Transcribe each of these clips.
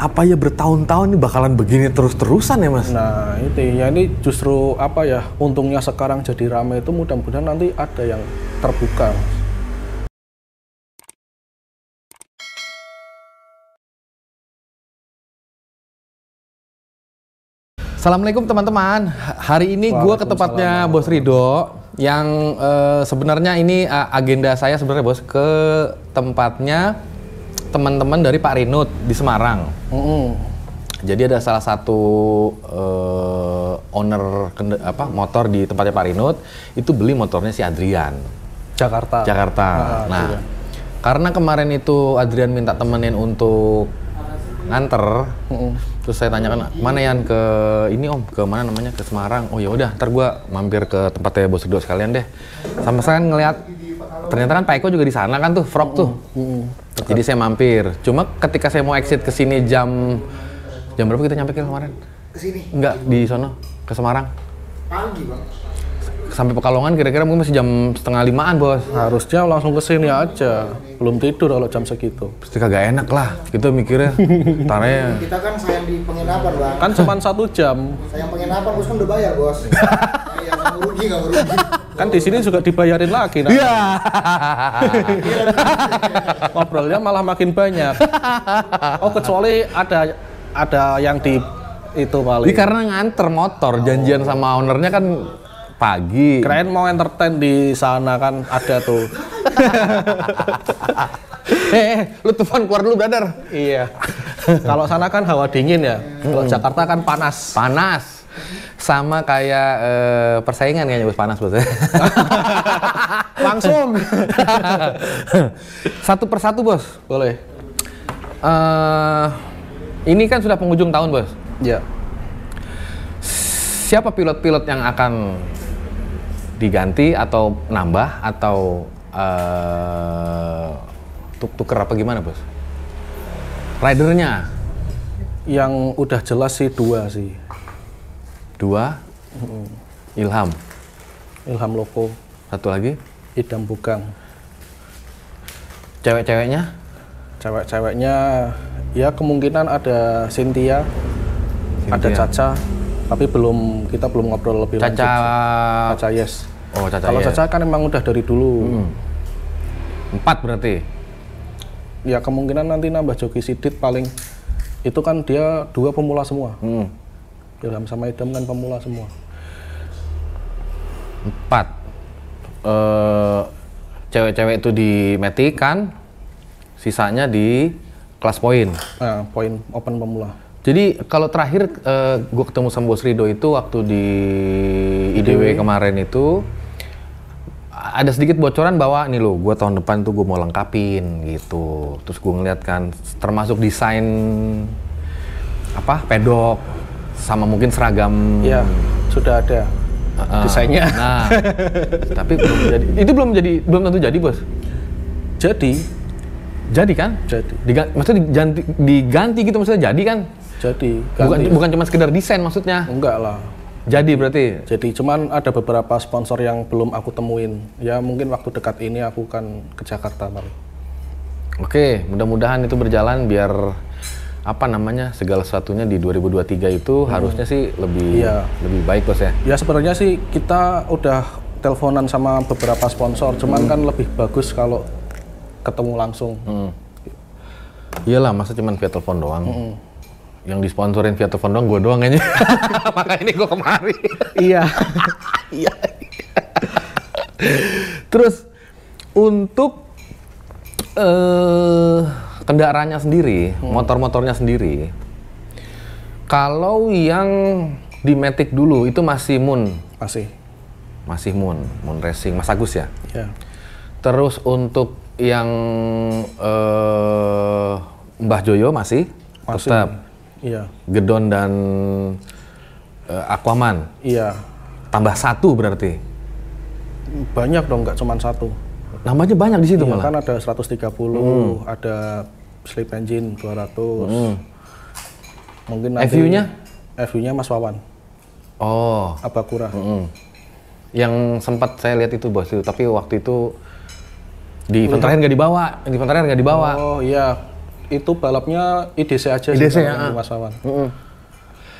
apa ya bertahun-tahun ini bakalan begini terus-terusan ya Mas? Nah itu ya, ini justru apa ya, untungnya sekarang jadi rame itu mudah-mudahan nanti ada yang terbuka Mas. Assalamualaikum teman-teman. Hari ini gue ke tempatnya Bos Rido yang sebenarnya ini agenda saya sebenarnya Bos ke tempatnya teman-teman dari Pak Rinut di Semarang. Jadi ada salah satu owner motor di tempatnya Pak Rinut itu beli motornya si Adrian. Jakarta. Nah, iya. karena kemarin itu Adrian minta temenin untuk nganter, terus saya tanyakan mana Yan ke ini Om, ke mana namanya, ke Semarang. Oh ya udah, ntar gua mampir ke tempatnya Bos Rido sekalian deh. Sama saya ngeliat ternyata kan Pak Eko juga di sana kan tuh, Frog tuh. Jadi saya mampir. Cuma ketika saya mau exit ke sini jam berapa kita nyampe kemarin? Ke sini? Enggak, di sono ke Semarang. Pagi Bang. Sampai Pekalongan kira-kira mungkin masih jam 4:30-an Bos. Harusnya langsung ke sini aja. Belum tidur kalau jam segitu. Pasti kagak enak lah, gitu mikirnya. Taranya. Kita kan sayang di penginapan Bang. Kan cuma 1 jam. Sayang penginapan, Bos kan udah bayar Bos. Ya nggak merugi. Kan di sini juga dibayarin lagi. Nah. Iya. Ngobrolnya malah makin banyak. Oh kecuali ada yang di itu paling. Ini karena nganter motor, janjian sama ownernya kan pagi. Keren mau entertain di sana kan ada tuh. Lu telepon keluar dulu brother. Iya. Kalau sana kan hawa dingin ya. Kalau Jakarta kan panas. Panas. Sama kayak persaingan kayaknya Bos, panas Bos. Langsung. Satu persatu Bos. Boleh. Ini kan sudah penghujung tahun Bos. Ya. Siapa pilot-pilot yang akan diganti atau nambah atau tuker apa gimana Bos? Ridernya? Yang udah jelas sih 2 sih. 2? Ilham. Ilham Loko. Satu lagi? Idam Bugang. Cewek-ceweknya? Cewek-ceweknya ya kemungkinan ada Cynthia. Ada Caca. Tapi kita belum ngobrol lebih lanjut. Caca yes. Oh, Caca. Kalau yes. Caca kan emang udah dari dulu. 4 berarti. Ya kemungkinan nanti nambah Joki Sidit paling. Itu kan dia 2 pemula semua. Ilham sama Idam kan pemula semua. 4. Cewek-cewek itu di Matic kan. Sisanya di kelas poin. Nah, poin open pemula. Jadi kalau terakhir gue ketemu sama Bos Rido itu waktu di IDW kemarin itu ada sedikit bocoran bahwa nih lo, gue tahun depan tuh gue mau lengkapin gitu. Terus gue ngeliat kan termasuk desain pedok sama mungkin seragam. Ya sudah ada desainnya. Nah, tapi belum jadi. Itu belum tentu jadi Bos. Jadi kan? Jadi. Maksudnya diganti gitu maksudnya jadi kan? Jadi. Bukan cuma sekedar desain maksudnya. Enggak lah. Jadi berarti? Jadi cuman ada beberapa sponsor yang belum aku temuin. Ya mungkin waktu dekat ini aku kan ke Jakarta kali. Oke, mudah-mudahan itu berjalan biar segala sesuatunya di 2023 itu harusnya sih lebih baik Bos ya. Ya sebenarnya sih kita udah teleponan sama beberapa sponsor, cuman kan lebih bagus kalau ketemu langsung. Iyalah, masa cuman via telepon doang. Yang disponsorin via telepon doang gue doang kayaknya. Makanya ini gue kemari. Iya. Iya. Terus untuk kendaraannya sendiri, motor-motornya sendiri, kalau yang di Matic dulu itu masih Moon? Masih Moon Racing, Mas Agus ya? Iya. Terus untuk yang Mbah Joyo masih? Tetap? Iya. Gedon dan Aquaman? Iya. Tambah 1 berarti? Banyak dong, nggak cuma 1. Namanya banyak di situ malah? Kan ada 130, ada Sleep Engine 200. Mungkin nanti FU-nya? FU-nya Mas Wawan. Oh. Abakura. Yang sempat saya lihat itu Bos, tapi waktu itu di event terakhir nggak dibawa. Oh iya, itu balapnya IDC aja IDC sih ya. di Mas Wawan.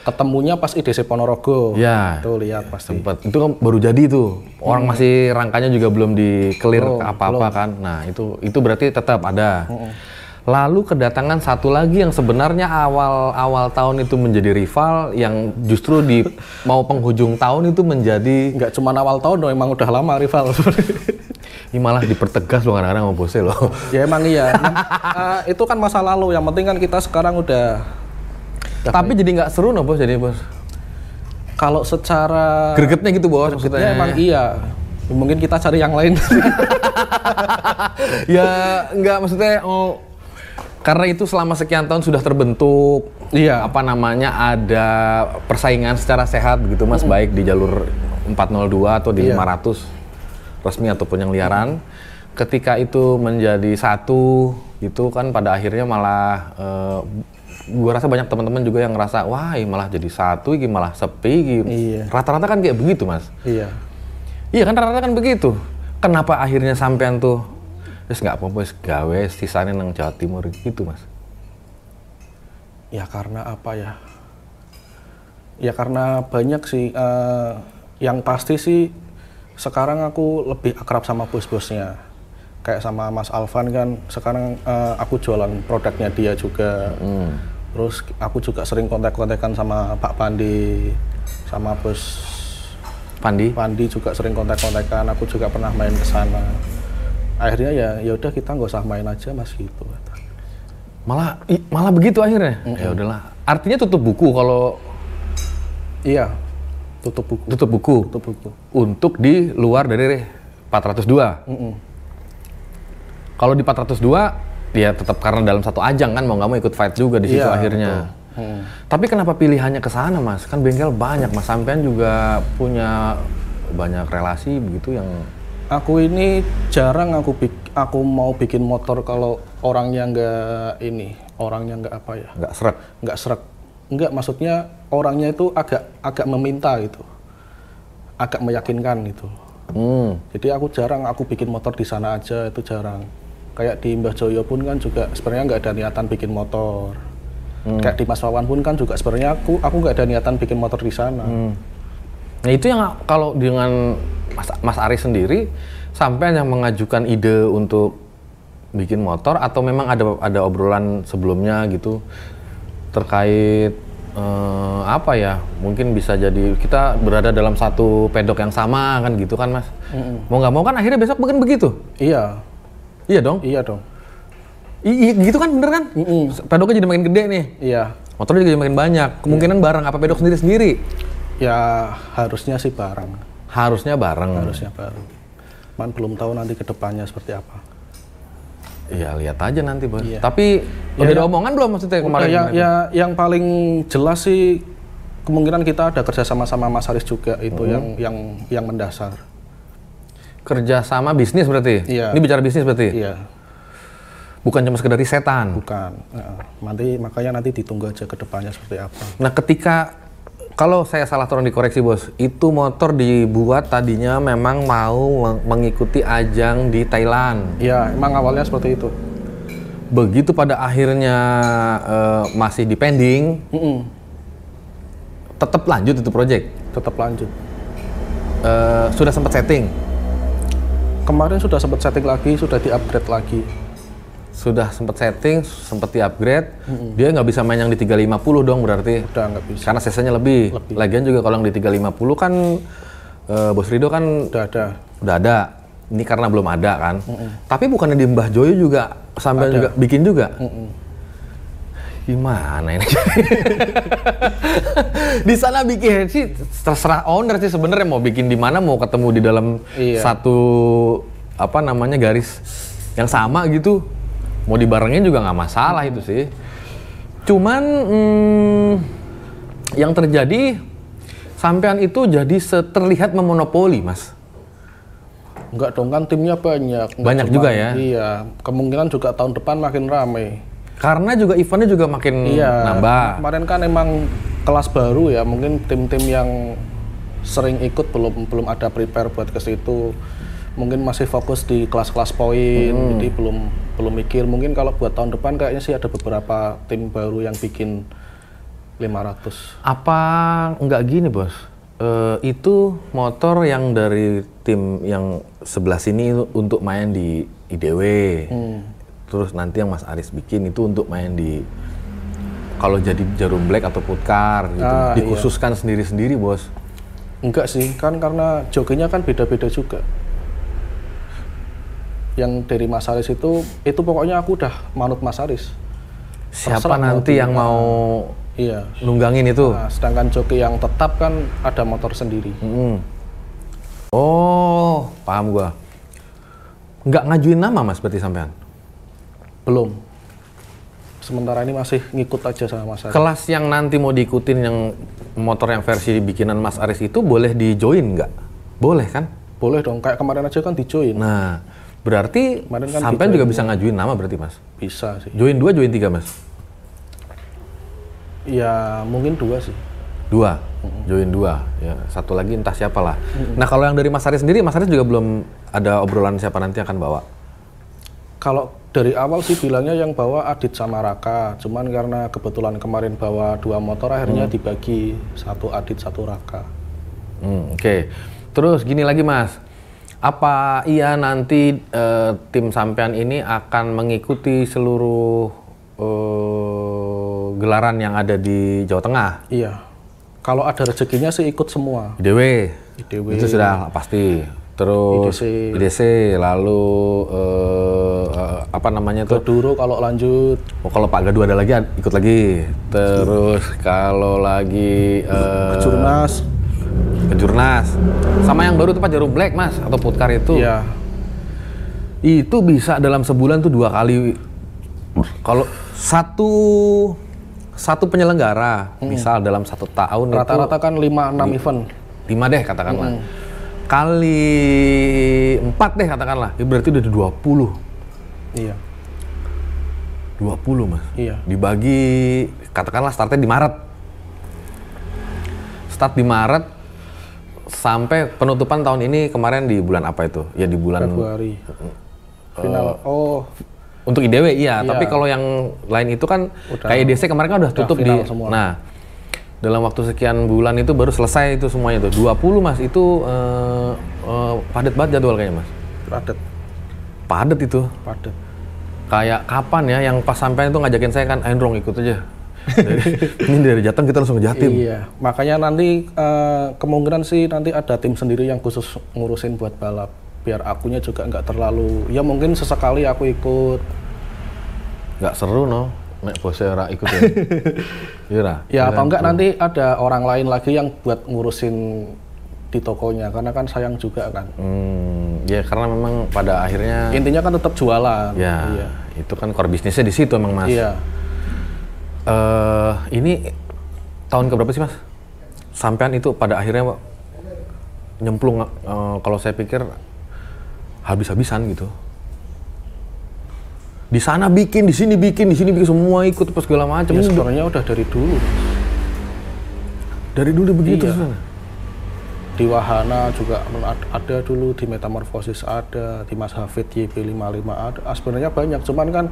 Ketemunya pas IDC Ponorogo. Ya. Tuh lihat pasti. Sempat itu kan baru jadi tuh. Orang masih rangkanya juga belum di-clear apa-apa kan. Nah, itu berarti tetap ada. Lalu kedatangan satu lagi yang sebenarnya awal tahun itu menjadi rival, yang justru di mau penghujung tahun itu menjadi Nggak cuma awal tahun dong, emang udah lama rival. ini malah dipertegas loh kadang-kadang sama bosnya loh. Ya emang iya. Itu kan masa lalu, yang penting kan kita sekarang udah Tapi jadi nggak seru no bos, jadi bos. kalau secara Gregetnya gitu bos, gregetnya maksudnya. emang iya. Mungkin kita cari yang lain. Ya nggak, maksudnya karena itu selama sekian tahun sudah terbentuk. Iya. Apa namanya, ada persaingan secara sehat begitu mas, baik di jalur 402 atau di 500 resmi ataupun yang liaran. Ketika itu menjadi satu gitu kan, pada akhirnya malah gua rasa banyak teman-teman juga yang ngerasa wah ini malah jadi satu, ini malah sepi gitu. Iya. Rata-rata kan kayak begitu mas. Iya. Iya kan, rata-rata kan begitu. Kenapa akhirnya sampean tuh wis nggak apa-apa, wis gawe sisanya nang Jawa Timur gitu mas? Ya karena apa ya? Ya karena banyak sih. Yang pasti sih sekarang aku lebih akrab sama bos-bosnya. Kayak sama Mas Alvan kan, sekarang aku jualan produknya dia juga. Terus aku juga sering kontak-kontakan sama Pak Pandi, sama bos Pandi? Pandi juga sering kontak-kontakan. Aku juga pernah main ke sana. Akhirnya ya udah kita nggak usah main aja mas gitu. Malah begitu akhirnya. Ya udahlah. Artinya tutup buku kalau Iya, tutup buku. tutup buku Tutup buku. untuk di luar dari 402. Kalau di 402 ya tetap karena dalam satu ajang kan, mau nggak mau ikut fight juga di situ Iya, akhirnya. Tapi kenapa pilihannya ke sana mas? Kan bengkel banyak mas, sampean juga punya banyak relasi begitu yang Aku ini jarang aku mau bikin motor kalau orangnya nggak apa ya? nggak seret. Nggak srek. Nggak, maksudnya orangnya itu agak meminta gitu. Agak meyakinkan gitu. Jadi aku jarang aku bikin motor di sana aja, itu jarang. Kayak di Mbah Joyo pun kan juga sebenarnya nggak ada niatan bikin motor. Kayak di Mas Wawan pun kan juga sebenarnya aku nggak ada niatan bikin motor di sana. Nah itu yang kalau dengan Mas Aris sendiri, sampai yang mengajukan ide untuk bikin motor, atau memang ada obrolan sebelumnya gitu terkait apa ya, mungkin bisa jadi kita berada dalam satu pedok yang sama kan gitu kan mas. Mau nggak mau kan akhirnya besok bukan begitu? Iya. Iya dong? Iya dong. Gitu kan, bener kan? Pedoknya jadi makin gede nih. Iya. Motornya juga jadi makin banyak. Kemungkinan bareng apa pedok sendiri-sendiri? Ya harusnya sih bareng. Harusnya bareng. Harusnya bareng. Man belum tahu nanti ke depannya seperti apa. Iya, lihat aja nanti bos. Iya. Tapi udah ada omongan belum maksudnya kemarin? Yang paling jelas sih kemungkinan kita ada kerja sama Mas Haris juga, itu yang mendasar. Kerja sama bisnis berarti? Iya. Ini bicara bisnis berarti? Iya. Bukan cuma sekedar risetan? Bukan. Makanya nanti ditunggu aja ke depannya seperti apa. Nah ketika, kalau saya salah tolong dikoreksi bos, itu motor dibuat tadinya memang mau mengikuti ajang di Thailand? Iya, emang awalnya seperti itu. Begitu pada akhirnya masih di pending, tetap lanjut itu project? Tetap lanjut. Sudah sempat setting? Kemarin sudah sempat setting lagi, sudah di-upgrade lagi. Sudah sempat setting, sempat di-upgrade, dia nggak bisa main yang di 350 dong berarti? Udah nggak bisa. Karena cc-nya lebih. Lagian juga kalau yang di 350 kan, Bos Rido kan udah ada. Ini karena belum ada kan. Tapi bukannya di Mbah Joyo juga sampai juga bikin juga? Gimana ini? Di sana bikin sih terserah owner sih sebenarnya, mau bikin di mana, mau ketemu di dalam satu apa namanya garis yang sama gitu. Mau dibarengin juga nggak masalah itu sih. Cuman yang terjadi sampean itu jadi terlihat memonopoli, Mas. Enggak dong, kan timnya banyak. Banyak juga ya? Iya, kemungkinan juga tahun depan makin ramai. Karena juga eventnya juga makin nambah. Kemarin kan emang kelas baru ya, mungkin tim-tim yang sering ikut belum ada prepare buat ke situ. mungkin masih fokus di kelas-kelas poin, jadi belum mikir. Mungkin kalau buat tahun depan kayaknya sih ada beberapa tim baru yang bikin 500. Apa nggak gini bos? Itu motor yang dari tim yang sebelah sini untuk main di IDW. Terus nanti yang Mas Aris bikin itu untuk main di kalau jadi Jarum Black atau Putkar gitu. Dikhususkan sendiri-sendiri bos. Enggak sih, kan karena jokinya kan beda-beda juga. Yang dari Mas Aris itu pokoknya aku udah manut Mas Aris. Siapa Terserah nanti yang mau nunggangin itu? Nah, sedangkan joki yang tetap kan ada motor sendiri. Oh, paham gua. Nggak ngajuin nama Mas berarti sampean? Belum. Sementara ini masih ngikut aja sama Mas Aris. Kelas yang nanti mau diikutin yang motor yang versi bikinan Mas Aris itu boleh di-join nggak? Boleh kan? Boleh dong, kayak kemarin aja kan di-join. Nah, berarti Kemarin kan sampean di-join juga bisa ngajuin nama berarti Mas? Bisa sih. Join 2, join 3 Mas? Ya mungkin 2 sih. 2, join 2, ya satu lagi entah siapa lah. Nah kalau yang dari Mas Aris sendiri, Mas Aris juga belum ada obrolan siapa nanti akan bawa? Kalau dari awal sih bilangnya yang bawa Adit sama Raka, cuman karena kebetulan kemarin bawa 2 motor akhirnya dibagi, satu Adit, satu Raka. Oke. Terus gini lagi Mas, apa iya nanti tim sampean ini akan mengikuti seluruh gelaran yang ada di Jawa Tengah? Iya. Kalau ada rezekinya sih ikut semua. IDW. IDW. Itu sudah pasti. Terus IDC, lalu apa namanya tuh? Gaduro kalau lanjut. Oh, kalau Pak Gadu ada lagi ikut lagi. Terus kalau lagi Kejurnas. Sama yang baru tuh Pak Jarum Black Mas atau Putkar itu. Iya. Itu bisa dalam sebulan tuh 2 kali. Kalau satu penyelenggara, misal dalam 1 tahun Rata-rata kan 5-6 event. 5 deh katakanlah. Kali 4 deh katakanlah. Ya berarti udah 20. Iya. 20 Mas. Iya. Dibagi katakanlah startnya di Maret. Start di Maret sampai penutupan tahun ini kemarin di bulan apa itu? Ya di bulan Februari. Final. Untuk IDW iya, tapi kalau yang lain itu kan kayak IDC kemarin kan udah tutup di semua. Nah, dalam waktu sekian bulan itu baru selesai itu semuanya itu. 20 Mas itu padat banget jadwal kayaknya Mas. Padat itu. Padat. Kayak kapan ya yang pas sampai itu ngajakin saya kan, ayo dong ikut aja. Ini dari Jateng kita langsung ke Jatim. Iya, makanya nanti kemungkinan sih nanti ada tim sendiri yang khusus ngurusin buat balap. Biar akunya juga nggak terlalu, ya mungkin sesekali aku ikut. Nggak seru no, nek bosnya ra ikut ya. Iya. Ya atau enggak nanti ada orang lain lagi yang buat ngurusin di tokonya, karena kan sayang juga kan. Ya karena memang pada akhirnya intinya kan tetap jualan. Ya, iya. Itu kan core bisnisnya di situ emang Mas. Iya. Ini tahun keberapa sih Mas? Sampean itu pada akhirnya nyemplung, kalau saya pikir habis-habisan gitu. Di sana bikin, di sini bikin semua ikut pas segala macam. Ya, sebenarnya udah dari dulu. Dari dulu begitu. Iya. Di Wahana juga ada dulu, di Metamorfosis ada, di Mas Hafid YB55 ada. Sebenarnya banyak, cuman kan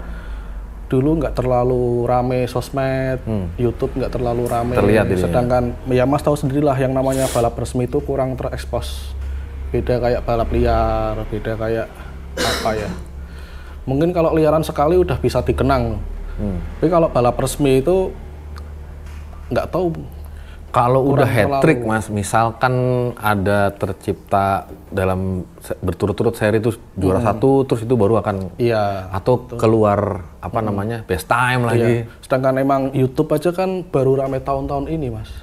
dulu nggak terlalu rame sosmed, YouTube nggak terlalu rame. Terlihat sedangkan ya Mas tahu sendirilah yang namanya balap resmi itu kurang terekspos. Beda kayak balap liar, beda kayak apa ya. Mungkin kalau liaran sekali udah bisa dikenang. Tapi kalau balap resmi itu nggak tahu. Kalau udah hat-trick Mas, misalkan ada tercipta dalam berturut-turut seri itu juara 1, terus itu baru akan atau keluar apa namanya best time lagi. Sedangkan emang YouTube aja kan baru rame tahun-tahun ini Mas.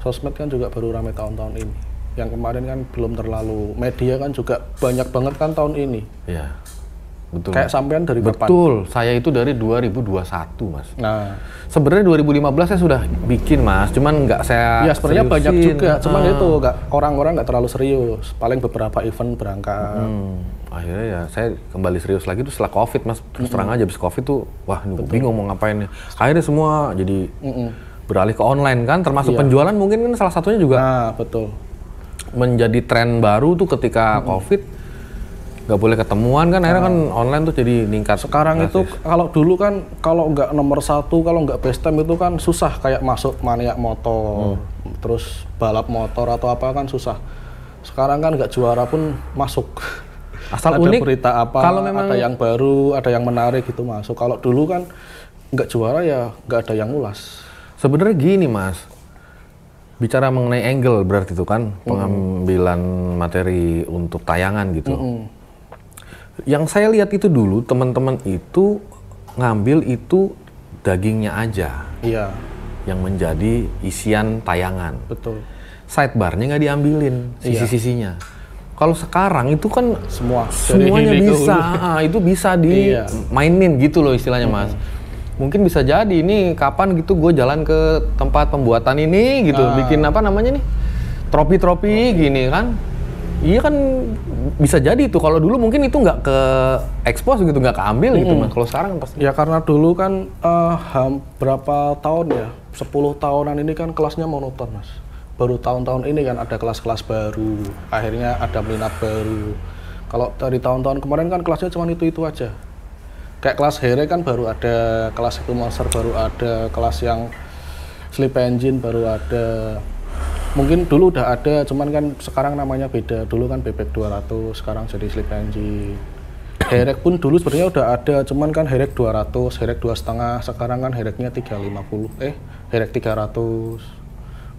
Sosmed kan juga baru rame tahun-tahun ini. Yang kemarin kan belum terlalu, media kan juga banyak banget kan tahun ini. Iya, betul. Kayak sampean dari kapan? Betul, saya itu dari 2021 Mas. Nah, sebenarnya 2015 saya sudah bikin Mas, cuman nggak saya ya sebenarnya banyak seriusin. juga, cuman itu orang-orang nggak terlalu serius. Paling beberapa event berangkat. Akhirnya ya saya kembali serius lagi tuh setelah COVID Mas. Terus terang aja habis COVID tuh, wah bingung mau ngapain. Akhirnya semua jadi beralih ke online kan, termasuk penjualan mungkin kan salah satunya juga. Nah, betul. Menjadi tren baru tuh ketika COVID, nggak boleh ketemuan kan, akhirnya kan online tuh jadi ningkat. Sekarang itu kalau dulu kan kalau nggak nomor 1, kalau nggak best time itu kan susah, kayak masuk Maniak Motor, terus balap motor atau apa kan susah. Sekarang kan nggak juara pun masuk. Asal ada unik, berita apa, kalau memang ada yang baru, ada yang menarik gitu masuk. Kalau dulu kan nggak juara ya nggak ada yang ngulas. sebenarnya gini Mas, bicara mengenai angle berarti itu kan pengambilan materi untuk tayangan gitu. Yang saya lihat itu dulu teman-teman itu ngambil itu dagingnya aja Iya, yang menjadi isian tayangan. betul. Sidebarnya nggak diambilin, sisi-sisinya. Kalau sekarang itu kan semuanya Dari hili ke bisa, hulu. itu bisa dimainin gitu loh istilahnya Mas. Mungkin bisa jadi ini kapan gitu gue jalan ke tempat pembuatan ini gitu, bikin apa namanya nih, tropi-tropi gini kan. Iya kan bisa jadi itu. Kalau dulu mungkin itu nggak ke expose gitu, nggak keambil gitu Mas. Kalau sekarang pasti. Ya karena dulu kan berapa tahun ya, 10 tahunan ini kan kelasnya monoton Mas. Baru tahun-tahun ini kan ada kelas-kelas baru, akhirnya ada minat baru. Kalau dari tahun-tahun kemarin kan kelasnya cuma itu aja. Kayak kelas Here kan baru ada, kelas itu Monster baru ada, kelas yang Sleep Engine baru ada. Mungkin dulu udah ada, cuman kan sekarang namanya beda. Dulu kan Bebek 200, sekarang jadi Sleep Engine. Herek pun dulu sebenarnya udah ada, cuman kan Herek 200, Herek 2,5, sekarang kan Hereknya 350, Herek 300.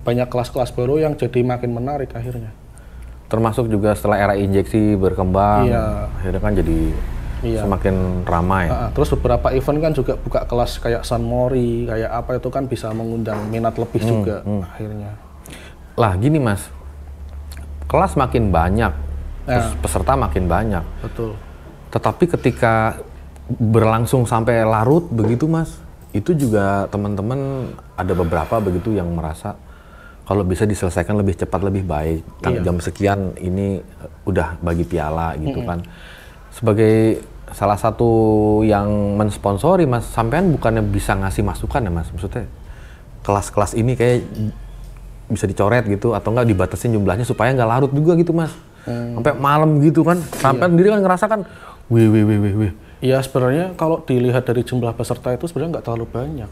Banyak kelas-kelas baru yang jadi makin menarik akhirnya. Termasuk juga setelah era injeksi berkembang, akhirnya kan jadi semakin ramai. Terus beberapa event kan juga buka kelas kayak San Mori, kayak apa itu kan bisa mengundang minat lebih juga akhirnya. Lah gini Mas, kelas makin banyak, peserta makin banyak. Betul. Tetapi ketika berlangsung sampai larut begitu Mas, itu juga teman-teman ada beberapa begitu yang merasa kalau bisa diselesaikan lebih cepat lebih baik. Jam sekian ini udah bagi piala gitu kan. Sebagai salah satu yang mensponsori Mas, sampean bukannya bisa ngasih masukan ya Mas? Maksudnya kelas-kelas ini kayak bisa dicoret gitu atau enggak dibatasin jumlahnya supaya nggak larut juga gitu Mas. Sampai malam gitu kan. Sampai sendiri kan ngerasa kan wih. Iya sebenarnya kalau dilihat dari jumlah peserta itu sebenarnya nggak terlalu banyak.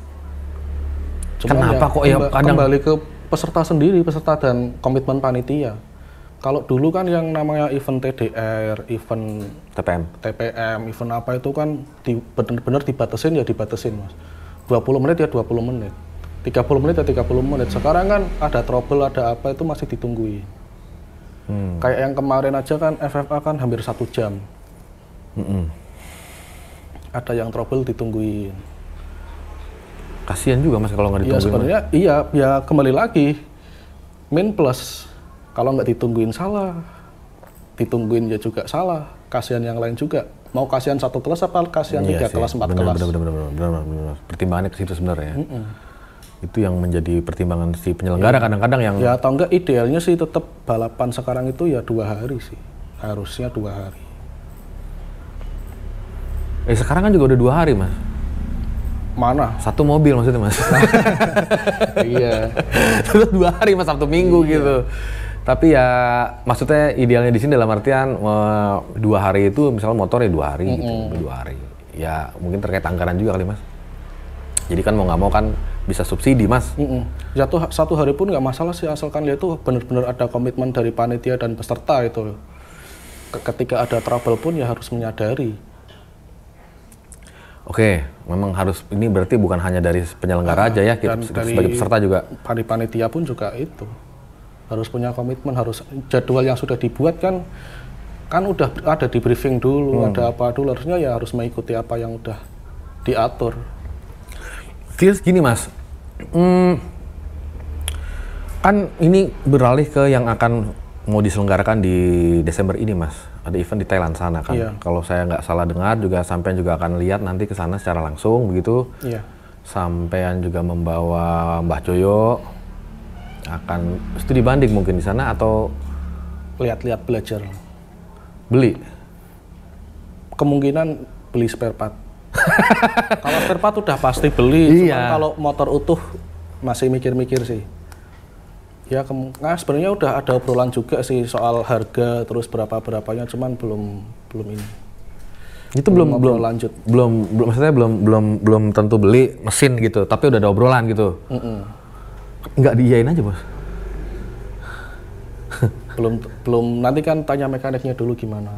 Cuma kenapa kok ya kadang kembali ke peserta sendiri, peserta dan komitmen panitia. Kalau dulu kan yang namanya event TDR, event TPM, event apa itu kan benar-benar dibatasin ya dibatasin Mas. 20 menit ya 20 menit. 30 menit ya 30 menit. Sekarang kan ada trouble, ada apa itu masih ditungguin. Kayak yang kemarin aja kan FFA kan hampir 1 jam. Ada yang trouble ditungguin. Kasihan juga Mas kalau nggak ditungguin. Ya sebenarnya iya, ya kembali lagi min plus. Kalau nggak ditungguin salah, ditungguin ya juga salah. Kasihan yang lain juga. Mau kasihan 1 kelas apa kasihan 3 kelas, 4 kelas. Benar. Pertimbangannya ke situ sebenarnya. Itu yang menjadi pertimbangan si penyelenggara kadang-kadang yang. Ya atau enggak idealnya sih tetap balapan sekarang itu ya 2 hari sih. Harusnya 2 hari. Sekarang kan juga udah 2 hari Mas. Mana? 1 mobil maksudnya Mas. Iya. Terus 2 hari Mas, Sabtu Minggu gitu. Tapi ya maksudnya idealnya di sini dalam artian 2 hari itu misalnya motor ya 2 hari gitu, 2 hari. Ya mungkin terkait anggaran juga kali Mas. Jadi kan mau nggak mau kan bisa subsidi Mas. Jatuh 1 hari pun nggak masalah sih asalkan dia tuh benar-benar ada komitmen dari panitia dan peserta itu. Ketika ada trouble pun ya harus menyadari. Oke, memang harus, ini berarti bukan hanya dari penyelenggara aja ya, kita sebagai peserta juga. Panitia pun juga itu. Harus punya komitmen, harus jadwal yang sudah dibuat kan udah ada di briefing dulu, ada apa dulu, harusnya ya harus mengikuti apa yang udah diatur. Terus gini Mas, kan ini beralih ke yang akan mau diselenggarakan di Desember ini Mas. Ada event di Thailand sana kan. Iya. Kalau saya nggak salah dengar juga sampean juga akan lihat nanti ke sana secara langsung begitu. Iya. Sampean juga membawa Mbah Joyo akan studi banding mungkin di sana atau Lihat-lihat belajar. beli? Kemungkinan beli spare part. Kalau spare part udah pasti beli, Iya. cuman kalau motor utuh masih mikir-mikir sih. Ya sebenarnya udah ada obrolan juga sih soal harga terus berapanya, cuman belum ini. Itu belum lanjut. Maksudnya belum tentu beli mesin gitu, tapi udah ada obrolan gitu. Nggak diiyain aja, Bos. belum nanti kan tanya mekaniknya dulu gimana.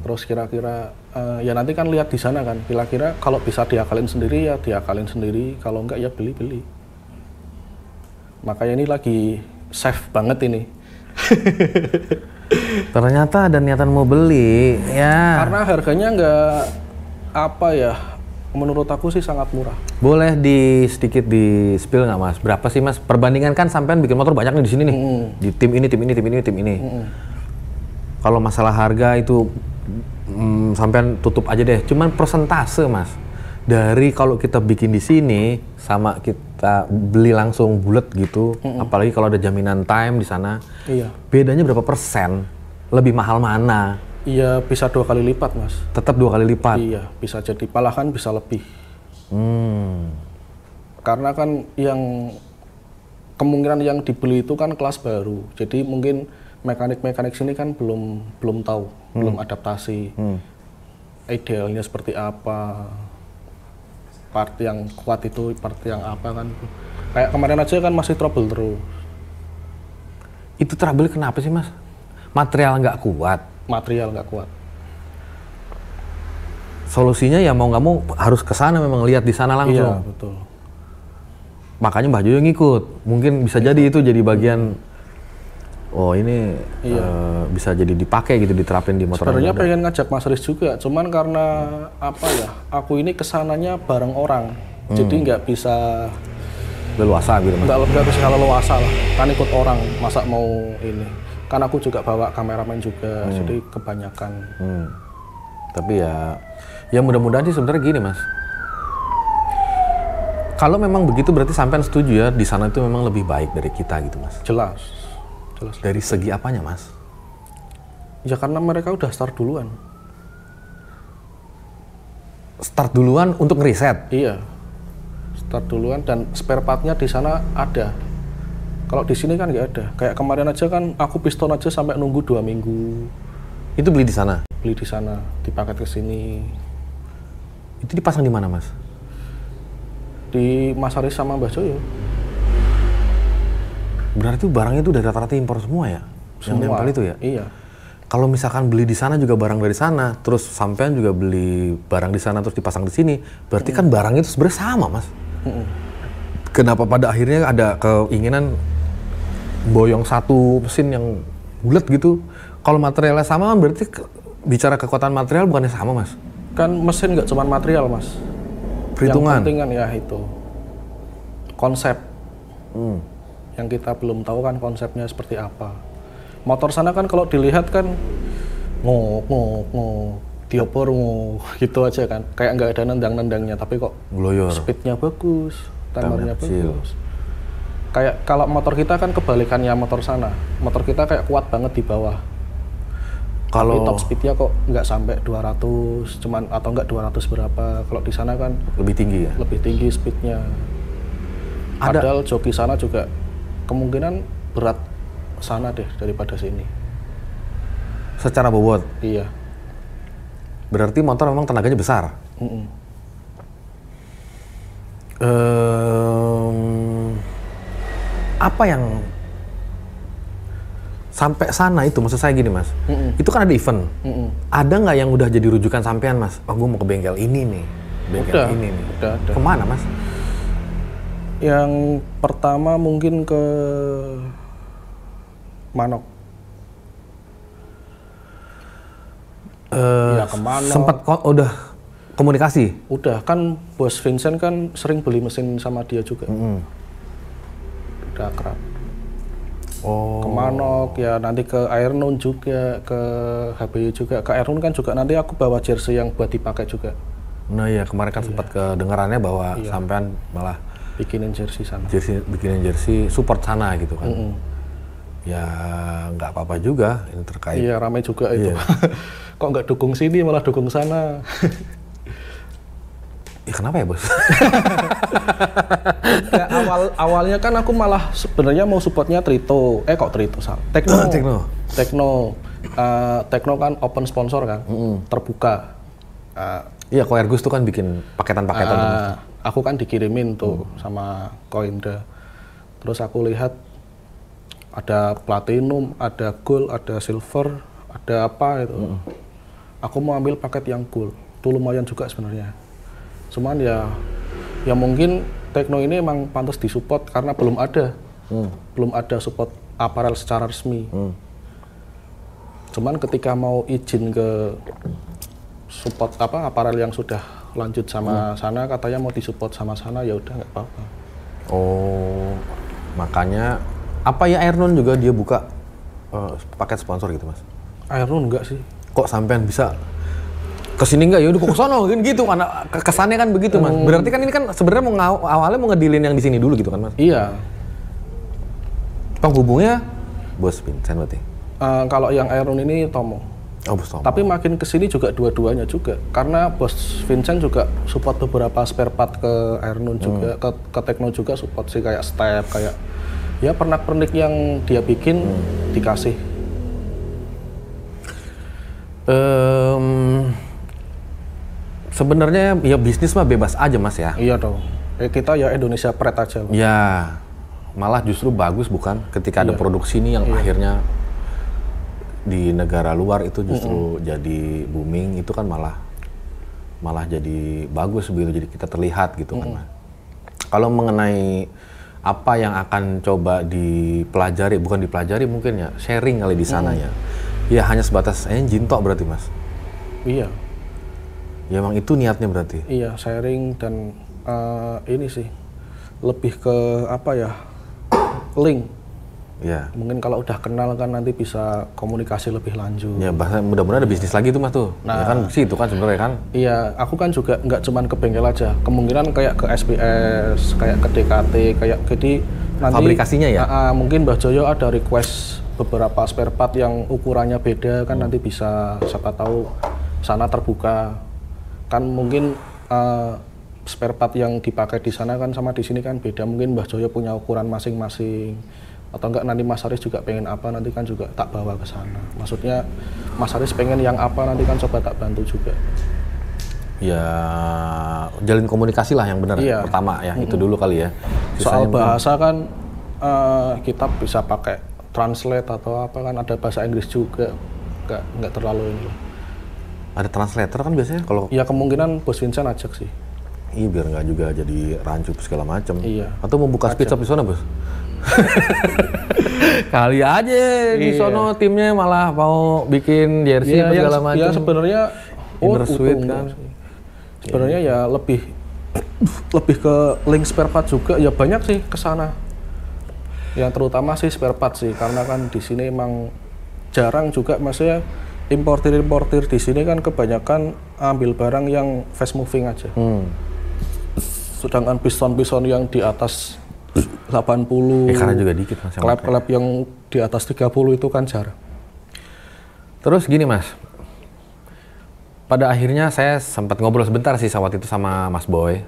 Terus kira-kira ya nanti kan lihat di sana kan, kira-kira kalau bisa diakalin sendiri ya diakalin sendiri, kalau enggak ya beli. Makanya ini lagi safe banget ini. Ternyata ada niatan mau beli, ya. Karena harganya nggak apa ya, menurut aku sih sangat murah. Boleh sedikit di spill nggak, Mas? Berapa sih, Mas? Perbandingan kan sampean bikin motor banyak nih di sini nih. Di tim ini. Kalau masalah harga itu sampean tutup aja deh. Cuman persentase, Mas. Dari kalau kita bikin di sini sama kita beli langsung bulat gitu, apalagi kalau ada jaminan time di sana. Iya. Bedanya berapa persen? Lebih mahal mana? Iya, bisa 2 kali lipat, Mas. Tetap 2 kali lipat? Iya, bisa jadi, malahan bisa lebih. Karena kan yang kemungkinan yang dibeli itu kan kelas baru. Jadi mungkin mekanik sini kan belum tahu, belum adaptasi. Idealnya seperti apa? Part yang kuat itu, part yang apa kan. Kayak kemarin aja kan masih trouble terus. Itu trouble kenapa sih, Mas? Material nggak kuat? Material nggak kuat. Solusinya ya mau nggak mau harus ke sana, memang lihat di sana langsung. Iya, betul. Makanya Mbah Joyo ngikut. Mungkin bisa jadi itu jadi bagian, oh ini bisa jadi dipakai gitu, diterapin di motor. Sebenarnya pengen ngajak Mas Riz juga, cuman karena apa ya, aku ini kesananya bareng orang, jadi nggak bisa leluasa gitu, Mas. Nggak bisa leluasa lah, kan ikut orang, masa mau ini. Kan aku juga bawa kameramen juga, jadi kebanyakan. Tapi ya mudah-mudahan sih sebenarnya gini, Mas. Kalau memang begitu berarti sampean setuju ya, di sana itu memang lebih baik dari kita gitu, Mas. Jelas. Dari segi apanya, Mas? Ya karena mereka udah start duluan. Start duluan untuk ngeriset? Iya. Start duluan dan spare part-nya di sana ada. Kalau di sini kan nggak ada. Kayak kemarin aja kan aku piston aja sampai nunggu 2 minggu. Itu beli di sana? Beli di sana, dipaket ke sini. Itu dipasang di mana, Mas? Di Mas Haris sama Mbah Joyo. Berarti barangnya itu dari rata-rata impor semua ya? Yang nempel itu ya? Iya. Kalau misalkan beli di sana juga barang dari sana, terus sampean juga beli barang di sana terus dipasang di sini, berarti kan barangnya itu sebenarnya sama, Mas. Kenapa pada akhirnya ada keinginan boyong satu mesin yang bulat gitu? Kalau materialnya sama kan berarti bicara kekuatan material bukannya sama, Mas? Kan mesin nggak cuma material, Mas. Perhitungan? Yang penting kan ya itu konsep. Yang kita belum tahu kan konsepnya seperti apa. Motor sana kan kalau dilihat kan ngok diopor gitu aja kan, kayak nggak ada nendang-nendangnya, tapi kok Gloyor. speednya bagus, timernya kecil. bagus. Kayak kalau motor kita kan kebalikannya motor sana, motor kita kayak kuat banget di bawah. Tapi top speednya kok nggak sampai 200, cuman atau nggak 200 berapa. Kalau di sana kan lebih tinggi ya? Lebih tinggi speednya. Padahal joki sana juga kemungkinan berat sana deh daripada sini. Secara bobot? Iya. Berarti motor memang tenaganya besar? Apa yang sampai sana itu, maksud saya gini, Mas, itu kan ada event. Ada nggak yang udah jadi rujukan sampean, Mas? Oh, gue mau ke bengkel ini nih, bengkel ini nih. Udah. Kemana, Mas? Yang pertama mungkin ke Manok. Ya ke Manok. Sempat udah komunikasi? Udah, kan Bos Vincent kan sering beli mesin sama dia juga. Udah akrab. Oh. Ke Manok, ya nanti ke Airnoon juga, ke HBY juga. Ke Airnoon kan juga nanti aku bawa jersey yang buat dipakai juga. Nah ya, kemarin kan sempat kedengarannya bahwa sampean malah bikinin jersey sana. Bikinin jersey support sana gitu kan. Ya nggak apa-apa juga, ini terkait. Iya, ramai juga itu. Kok nggak dukung sini malah dukung sana. Ya kenapa ya, Bos? Ya, awalnya kan aku malah sebenarnya mau supportnya Trito. Salah. Tekno. Tekno kan open sponsor kan, terbuka. Iya, kok Ergus tuh kan bikin paketan-paketan. Aku kan dikirimin tuh sama Koindra. Terus aku lihat ada platinum, ada gold, ada silver, ada apa itu. Aku mau ambil paket yang gold. Itu lumayan juga sebenarnya. Cuman ya mungkin Tekno ini emang pantas disupport karena belum ada support aparel secara resmi. Cuman ketika mau izin ke support aparel yang sudah lanjut sama sana, katanya mau disupport sama sana, ya udah nggak apa-apa. Oh, makanya apa ya Airnon juga dia buka paket sponsor gitu mas? Airnon enggak sih. Kok sampean bisa kesini enggak? Ya udah kok kesana gitu karena kesannya kan begitu mas. Berarti kan ini kan sebenarnya awalnya mau ngedilin yang di sini dulu gitu kan mas? Iya. Penghubungnya Bos Vincent berarti? Kalau yang Airnon ini Tomo. Oh, Bos Tomo. Tapi makin kesini juga dua-duanya juga, karena Bos Vincent juga support beberapa spare part ke Airnon juga, ke Tekno juga support sih, kayak step, kayak ya pernak-pernik yang dia bikin dikasih. Sebenarnya ya bisnis mah bebas aja mas ya. Iya dong. Kita ya Indonesia Pret aja. Ya, malah justru bagus bukan ketika ada produksi ini yang akhirnya di negara luar itu justru jadi booming, itu kan malah jadi bagus begitu, jadi kita terlihat gitu kan. Kalau mengenai apa yang akan coba dipelajari, bukan dipelajari mungkin ya, sharing kali di sana ya. Ya hanya sebatas engine tok berarti mas. Iya. Ya emang itu niatnya berarti. Iya, sharing dan ini sih lebih ke apa ya, link. Ya. Mungkin kalau udah kenal kan nanti bisa komunikasi lebih lanjut. Ya bahkan mudah-mudahan ada bisnis lagi tuh mas tuh. Nah, ya kan sih itu kan sebenarnya kan. Iya, aku kan juga nggak cuman ke bengkel aja. Kemungkinan kayak ke SBS, kayak ke DKT, kayak jadi nanti fabrikasinya ya. Mungkin Mbah Joyo ada request beberapa spare part yang ukurannya beda kan, nanti bisa siapa tahu sana terbuka. Kan mungkin spare part yang dipakai di sana kan sama di sini kan beda. Mungkin Mbah Joyo punya ukuran masing-masing. Atau enggak nanti Mas Haris juga pengen apa, nanti kan juga tak bawa ke sana. Maksudnya Mas Haris pengen yang apa, nanti kan coba tak bantu juga. Ya jalin komunikasi lah yang benar. Iya. Pertama ya itu dulu kali ya. Soal bahasa kan kita bisa pakai translate atau apa kan, ada bahasa Inggris juga, nggak terlalu ini. Ada translator kan biasanya kalau? Ya kemungkinan Bos Vincent ajak sih. Iya biar nggak juga jadi rancu segala macam. Iya. Atau mau buka speed shop di sana bos? Kali aja di sono timnya malah mau bikin jersey segala macam. Ya sebenarnya Suite kan. Sebenarnya ya lebih ke link spare part juga, ya banyak sih ke sana. Yang terutama sih spare part sih, karena kan di sini emang jarang juga, maksudnya importir di sini kan kebanyakan ambil barang yang fast moving aja. Sedangkan piston yang di atas 80, karena juga dikit mas. klep yang di atas 30 itu kan jarang. Terus gini mas, pada akhirnya saya sempat ngobrol sebentar sih saat itu sama Mas Boy.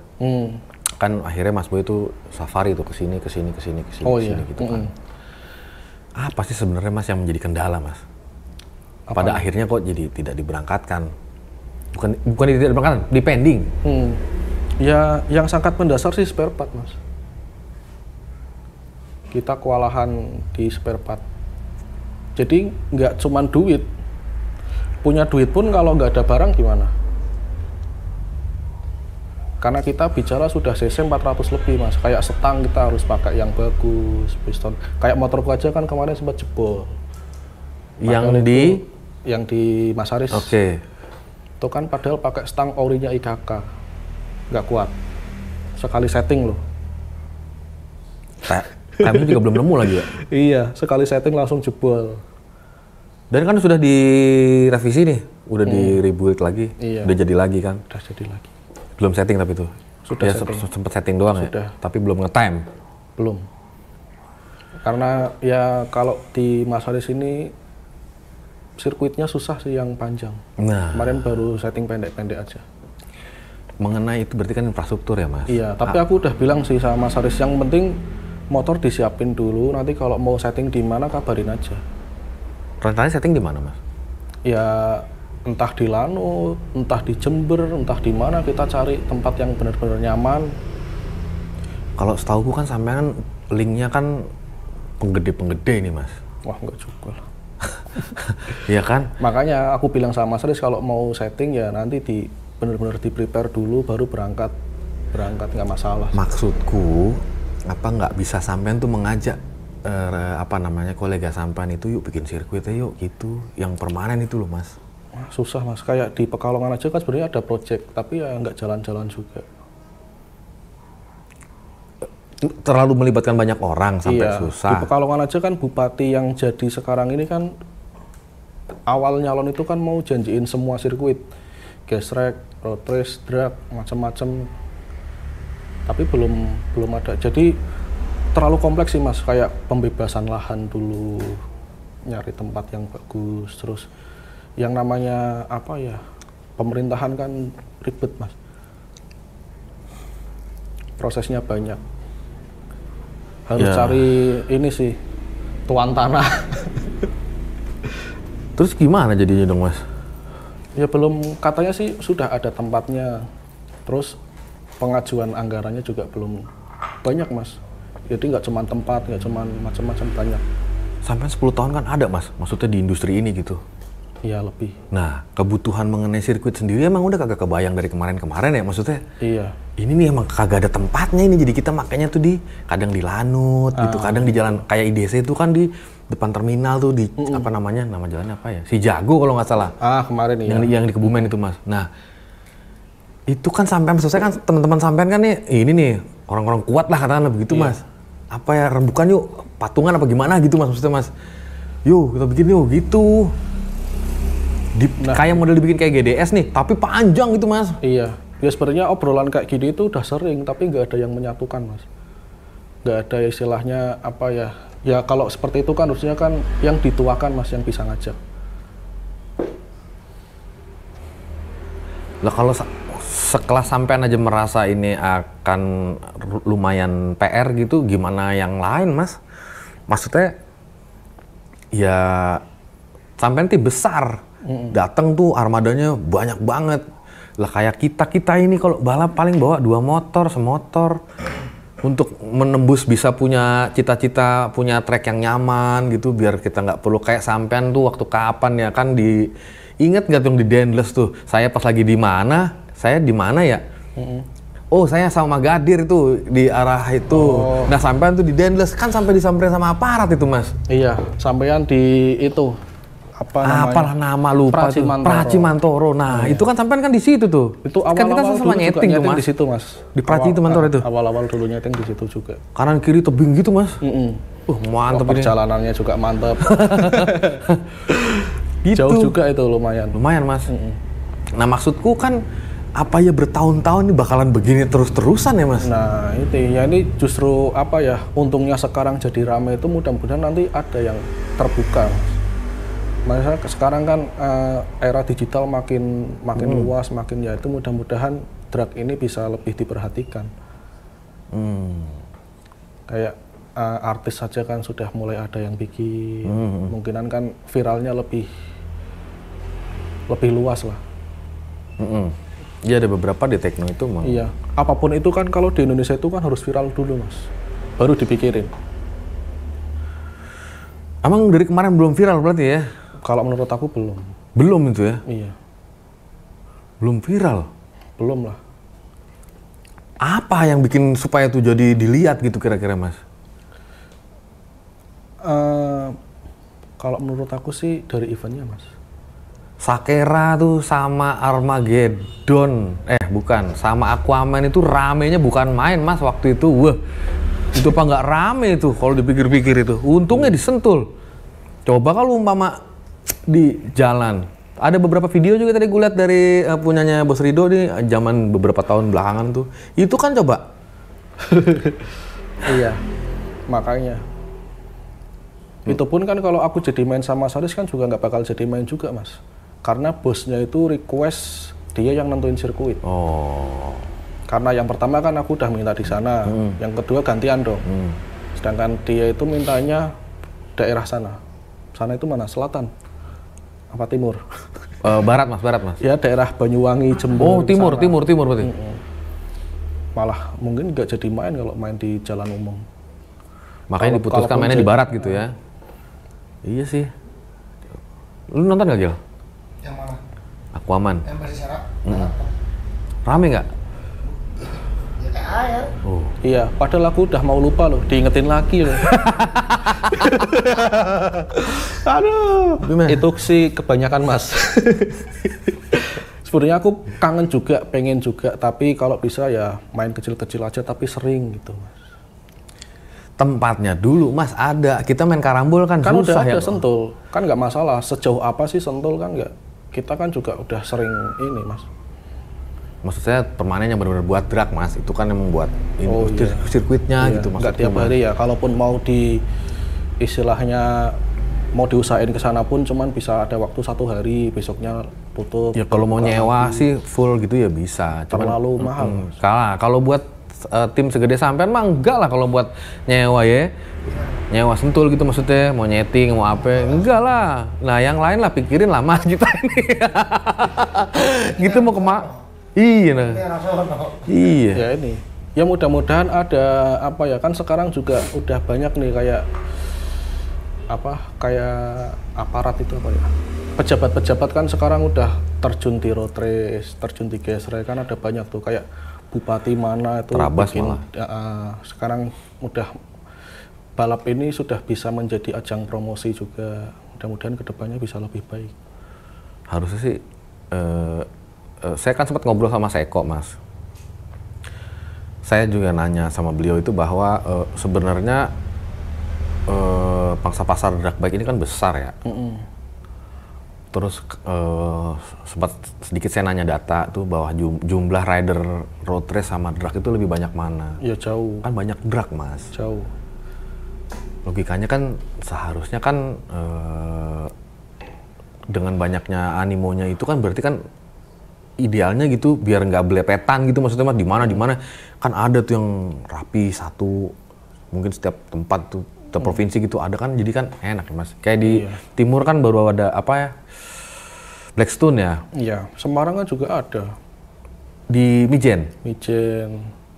Kan akhirnya Mas Boy itu safari tuh kesini gitu kan. Apa sih sebenarnya mas yang menjadi kendala mas? Pada akhirnya kok jadi tidak diberangkatkan? Bukan tidak diberangkatkan, dipending. Ya yang sangat mendasar sih spare part mas. Kita kewalahan di spare part. Jadi nggak cuman duit. Punya duit pun kalau nggak ada barang gimana? Karena kita bicara sudah cc 400 lebih mas. Kayak setang kita harus pakai yang bagus, piston. Kayak motorku aja kan kemarin sempat jebol. Yang di Mas Haris. Oke. Itu kan padahal pakai stang orinya IKK. Nggak kuat. Sekali setting loh. Kami juga belum nemu lagi ya? Iya, sekali setting langsung jebol. Dan kan sudah direvisi nih, udah di-rebuild lagi, udah jadi lagi kan? Udah jadi lagi. Belum setting tapi itu? Sudah ya, setting. Sempet setting doang sudah. Ya? Tapi belum nge-time? Belum. Karena ya kalau di Mas Haris ini, sirkuitnya susah sih yang panjang. Nah. Kemarin baru setting pendek-pendek aja. mengenai itu berarti kan infrastruktur ya mas? Iya, tapi aku udah bilang sih sama Mas Haris, yang penting motor disiapin dulu, nanti kalau mau setting di mana kabarin aja. Rencananya setting di mana mas? Ya entah di Lanut, entah di Jember, entah di mana, kita cari tempat yang benar-benar nyaman. Kalau setauku kan sampean linknya kan penggede-penggede ini mas. Wah enggak juga lah. Iya kan? Makanya aku bilang sama Mas Haris kalau mau setting ya nanti benar-benar di prepare dulu baru berangkat nggak masalah. Maksudku apa nggak bisa sampean tuh mengajak kolega sampean itu yuk bikin sirkuit yuk gitu, yang permanen itu loh mas. Wah, susah mas, kayak di Pekalongan aja kan sebenarnya ada project tapi ya nggak jalan-jalan juga. Terlalu melibatkan banyak orang sampai Iya, susah. di Pekalongan aja kan bupati yang jadi sekarang ini kan awal nyalon itu kan mau janjiin semua sirkuit, gesrek, road race, drag, macam-macam. Tapi belum ada. Jadi terlalu kompleks sih mas, kayak pembebasan lahan dulu, nyari tempat yang bagus, terus yang namanya apa ya, pemerintahan kan ribet mas. Prosesnya banyak. Harus Ya. cari ini sih, tuan tanah. Terus gimana jadinya dong mas? Ya belum, katanya sih sudah ada tempatnya. Terus pengajuan anggarannya juga belum banyak mas. Jadi nggak cuma tempat, nggak cuma macam-macam, banyak. Sampai 10 tahun kan ada mas, maksudnya di industri ini gitu. Iya lebih. Nah, kebutuhan mengenai sirkuit sendiri emang udah kagak kebayang dari kemarin-kemarin ya maksudnya. Iya. Ini nih emang kagak ada tempatnya ini, jadi kita makanya tuh kadang di Lanut gitu, kadang di jalan kayak IDC itu kan di depan terminal tuh di apa namanya, nama jalannya apa ya? Si Jago kalau nggak salah. Ah kemarin iya. Yang di Kebumen itu mas. Nah, itu kan sampai selesai kan teman-teman sampean kan nih, ini nih orang-orang kuat lah katakanlah begitu mas. Apa ya, rembukan yuk, patungan apa gimana gitu mas maksudnya mas. Yuk kita bikin yuk gitu. Kayak model dibikin kayak GDS nih, tapi panjang gitu mas. Iya. Ya sebenarnya obrolan kayak gini itu udah sering, tapi nggak ada yang menyatukan mas. Nggak ada istilahnya apa ya. Ya kalau seperti itu kan harusnya kan yang dituakan mas yang bisa ngajak. Lah kalau sekelas sampean aja merasa ini akan lumayan PR gitu, gimana yang lain mas? Maksudnya ya sampean tuh besar, datang tuh armadanya banyak banget. Lah kayak kita ini kalau balap paling bawa 2 motor, semotor. Untuk menembus bisa punya cita-cita, punya trek yang nyaman gitu, biar kita nggak perlu kayak sampean tuh waktu kapan ya kan inget nggak tuh di Dendles tuh, saya pas lagi di mana ya? Oh saya sama Gadir itu di arah itu. Oh. Nah sampean tuh di Dendles kan sampai disamperin sama aparat itu mas. Iya, sampean di itu apa namanya? Apalah nama lupa tuh. Pracimantoro. Pracimantoro. Nah itu kan sampean kan di situ tuh. Itu kan kita awal-awal sama dulu juga nyeting tuh mas. di situ mas. Di Pracimantoro itu. Awal-awal dulu nyeting di situ juga. Kanan kiri tebing gitu mas. Mantep ini. Perjalanannya juga mantep. Gitu. Jauh juga itu lumayan. Lumayan mas. Nah maksudku kan apa ya bertahun-tahun ini bakalan begini terus-terusan ya mas? Nah itu ya, ini justru apa ya, untungnya sekarang jadi rame itu, mudah-mudahan nanti ada yang terbuka mas. Maksudnya sekarang kan era digital makin luas, makin ya itu, mudah-mudahan drag ini bisa lebih diperhatikan. Kayak artis saja kan sudah mulai ada yang bikin, kemungkinan kan viralnya lebih luas lah. Iya ada beberapa di Tekno itu mau. Iya, apapun itu kan kalau di Indonesia itu kan harus viral dulu mas, baru dipikirin. Emang dari kemarin belum viral berarti ya? Kalau menurut aku belum. Belum itu ya? Iya. Belum viral? Belum lah. Apa yang bikin supaya itu jadi dilihat gitu kira-kira mas? Kalau menurut aku sih dari eventnya mas. Sakera tuh sama Armageddon, bukan, sama Aquaman itu ramenya bukan main mas waktu itu. Wah, itu apa nggak rame itu kalau dipikir-pikir itu. Untungnya disentul. Coba kalau umpama di jalan. Ada beberapa video juga tadi gue lihat dari punyanya Bos Rido nih, zaman beberapa tahun belakangan tuh. Itu kan coba. Iya, makanya. Itu pun kan kalau aku jadi main sama Saris kan juga nggak bakal jadi main juga mas. Karena bosnya itu request dia yang nentuin sirkuit. Oh. Karena yang pertama kan aku udah minta di sana, yang kedua gantian dong. Sedangkan dia itu mintanya daerah sana. Sana itu mana? Selatan? Apa timur? Barat mas. Ya daerah Banyuwangi, Jember. Oh timur berarti. Malah mungkin nggak jadi main kalau main di jalan umum. Makanya diputuskan mainnya di barat gitu ya. Iya sih. Lu nonton nggak Gil? Yang mana? Aquaman. Yang Persisara? Rame nggak? Ya kayak air. Oh. Iya, padahal aku udah mau lupa loh, diingetin lagi loh. Aduh, Gimana? itu sih kebanyakan mas. Sebenarnya aku kangen juga, pengen juga, tapi kalau bisa ya main kecil-kecil aja, tapi sering gitu mas. Tempatnya dulu mas ada, kita main karambol kan Kan susah udah ada ya. Sentul, kan nggak masalah. Sejauh apa sih Sentul kan nggak? Kita kan juga udah sering ini mas. Maksud saya permanen yang benar-benar buat drag mas, itu kan yang membuat Oh, iya. sirkuitnya Iya, gitu nggak maksudnya. tiap hari ya, kalaupun mau di istilahnya mau diusahain ke sana pun cuman bisa ada waktu 1 hari, besoknya tutup. Ya kalau mau nyewa sih full gitu ya bisa. Terlalu mahal. Kalau buat tim segede sampean mah enggak lah kalau buat nyewa ya. Nyewa Sentul gitu maksudnya, mau nyeting, mau apa, enggak lah. Nah yang lain lah pikirin lah mas kita ini. Gitu mau Iya nah. Ini Rasono. Iya. Ya ini. Ya mudah-mudahan ada apa ya, kan sekarang juga udah banyak nih kayak aparat itu apa ya. Pejabat-pejabat kan sekarang udah terjun di road race, terjun di gesrek, kan ada banyak tuh kayak bupati mana itu Terabas malah. sekarang udah balap ini sudah bisa menjadi ajang promosi juga. Mudah-mudahan kedepannya bisa lebih baik. Harusnya sih saya kan sempat ngobrol sama Seko mas. Saya juga nanya sama beliau itu bahwa sebenarnya pangsa pasar drag bike ini kan besar ya. Terus sempat sedikit saya nanya data tuh bahwa jumlah rider road race sama drag itu lebih banyak mana? Ya jauh. Kan banyak drag mas. Jauh. Logikanya kan seharusnya kan dengan banyaknya animonya itu kan berarti kan idealnya gitu biar nggak belepetan gitu maksudnya mas, di mana kan ada tuh yang rapi satu, mungkin setiap tempat tuh setiap provinsi gitu ada kan, jadi kan enak ya mas. Kayak di timur kan baru ada apa ya, Blackstone ya. Iya, Semarang kan juga ada. Di Mijen.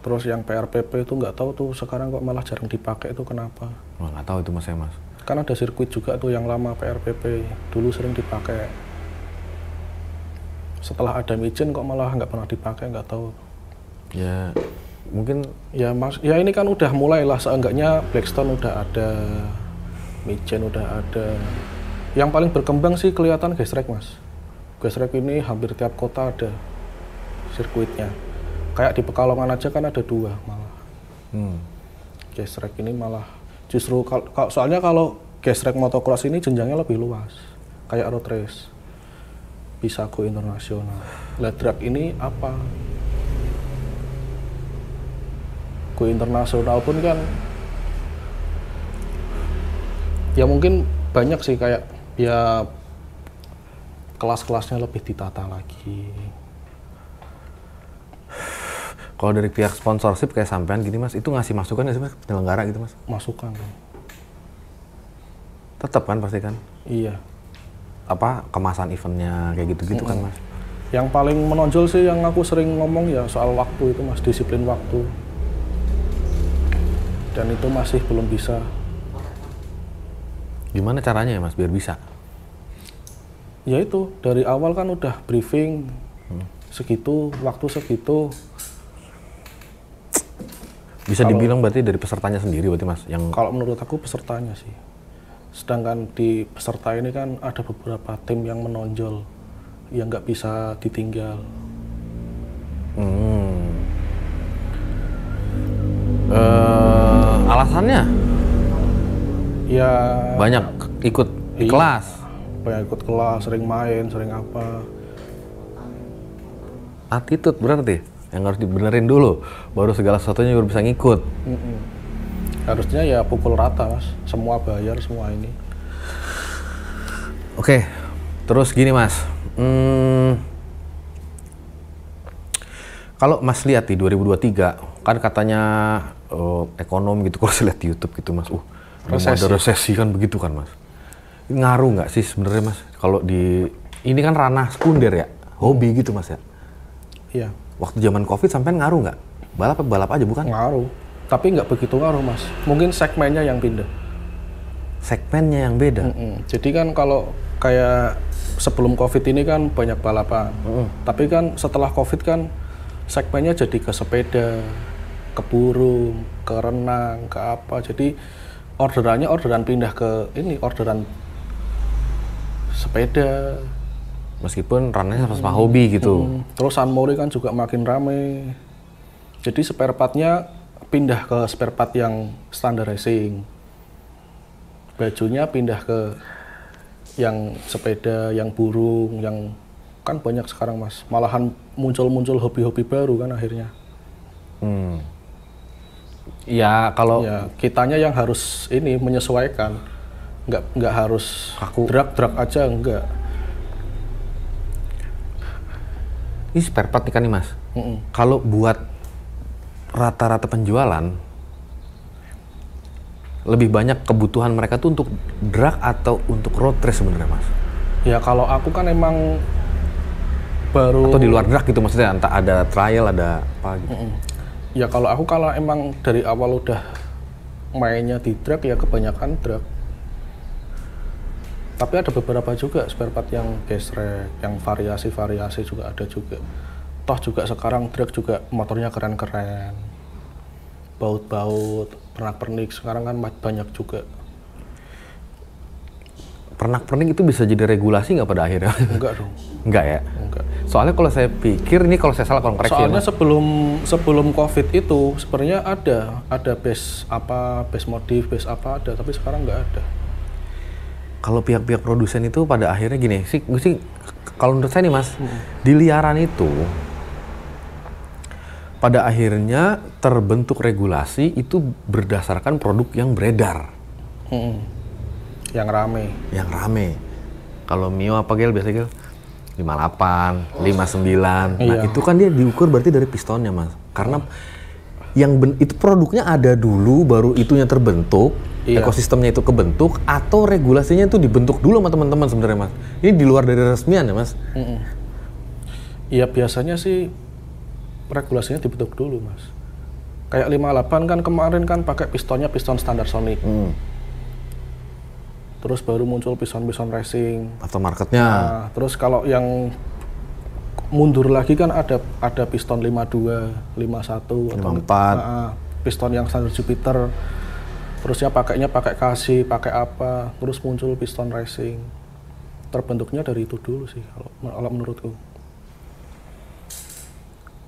Terus yang PRPP itu nggak tahu tuh sekarang kok malah jarang dipakai itu kenapa? Wah, nggak tahu itu mas ya mas. Kan ada sirkuit juga tuh yang lama PRPP dulu sering dipakai. Setelah ada Mijen kok malah nggak pernah dipakai, nggak tahu. Ya mungkin Ya mas, ya ini kan udah mulai lah, seenggaknya Blackstone udah ada, Mijen udah ada. Yang paling berkembang sih kelihatan gesrek mas. Gesrek ini hampir tiap kota ada sirkuitnya. Kayak di Pekalongan aja kan ada 2 malah. Gesrek ini malah justru soalnya kalau gesrek motocross ini jenjangnya lebih luas, kayak road race. Bisa go internasional. Lah drag ini apa? Go internasional pun kan ya mungkin banyak sih, kayak ya kelas-kelasnya lebih ditata lagi. kalau dari pihak sponsorship kayak sampean gini mas, itu ngasih masukan nggak sih mas penyelenggara gitu mas? Masukan kan? Tetap kan pasti kan? Iya. Apa kemasan eventnya kayak gitu-gitu kan mas? Yang paling menonjol sih yang aku sering ngomong ya soal waktu itu mas, disiplin waktu. Dan itu masih belum bisa. Gimana caranya ya mas biar bisa? Ya itu, dari awal kan udah briefing segitu, waktu segitu. Bisa dibilang berarti dari pesertanya sendiri berarti mas? Kalau menurut aku pesertanya sih. Sedangkan di peserta ini kan ada beberapa tim yang menonjol, yang nggak bisa ditinggal. Alasannya? Ya Banyak ikut Iya. kelas. banyak ikut kelas, sering main, sering apa. Attitude berarti yang harus dibenerin dulu, baru segala sesuatunya baru bisa ngikut. Harusnya ya pukul rata mas, semua bayar semua ini. Oke, terus gini mas, Kalau Mas lihat di 2023, kan katanya ekonomi gitu, kalau saya lihat di YouTube gitu Mas, ada resesi kan begitu kan Mas. Ngaruh nggak sih sebenarnya Mas? Kalau di, ini kan ranah sekunder ya, hobi gitu Mas ya? Iya. Waktu zaman Covid sampean ngaruh nggak? Balap aja bukan? Ngaruh, tapi nggak begitu ngaruh Mas. Mungkin segmennya yang pindah. Segmennya yang beda? Jadi kan kalau kayak sebelum Covid ini kan banyak balapan. Tapi kan setelah Covid kan segmennya jadi ke sepeda, ke burung, ke renang, ke apa. Jadi orderan pindah ke ini, orderan sepeda. Meskipun ranahnya sama hobi gitu. Terus San Mori kan juga makin rame. Jadi spare partnya pindah ke spare part yang standar racing. Bajunya pindah ke yang sepeda, yang burung, yang kan banyak sekarang Mas. Malahan muncul hobi-hobi baru kan akhirnya. Ya kalau Ya kitanya yang harus ini menyesuaikan, nggak harus drag aja, enggak. ini spare part nih kan nih Mas. Kalau buat rata-rata penjualan, lebih banyak kebutuhan mereka tuh untuk drag atau untuk road race sebenarnya Mas? Ya kalau aku kan emang baru. Atau di luar drag gitu maksudnya, entah ada trial, ada apa gitu. Ya kalau aku kalau emang dari awal udah mainnya di drag ya kebanyakan drag. Tapi ada beberapa juga spare part yang gesrek, yang variasi-variasi juga ada juga. Toh juga sekarang drag juga motornya keren-keren. Baut-baut, pernak-pernik sekarang kan banyak juga. Pernak-pernik itu bisa jadi regulasi nggak pada akhirnya? Enggak dong. Enggak ya? Enggak. Soalnya kalau saya pikir, ini kalau saya salah kalau koreksi Soalnya ya, sebelum Covid itu sebenarnya ada base apa, base modif, base apa ada, tapi sekarang nggak ada. kalau pihak-pihak produsen itu pada akhirnya gini sih, kalau menurut saya nih Mas, di liaran itu pada akhirnya terbentuk regulasi itu berdasarkan produk yang beredar. Yang rame. Kalau Mio apa Gel biasanya Gel? 58, 59. Nah, Iya. itu kan dia diukur berarti dari pistonnya, Mas. Karena itu produknya ada dulu baru itunya terbentuk, Iya. ekosistemnya itu kebentuk, atau regulasinya itu dibentuk dulu sama teman-teman sebenarnya, Mas. Ini di luar dari resmian ya, Mas. Iya biasanya sih regulasinya dibentuk dulu Mas. Kayak 58 kan kemarin kan pakai pistonnya piston standar Sonic. Terus baru muncul piston-piston racing. Atau marketnya. Nah, terus kalau yang mundur lagi kan ada piston 52, 51, 54. Piston yang standar Jupiter. Terusnya pakainya pakai kasih, pakai apa, terus muncul piston racing. Terbentuknya dari itu dulu sih kalau menurutku.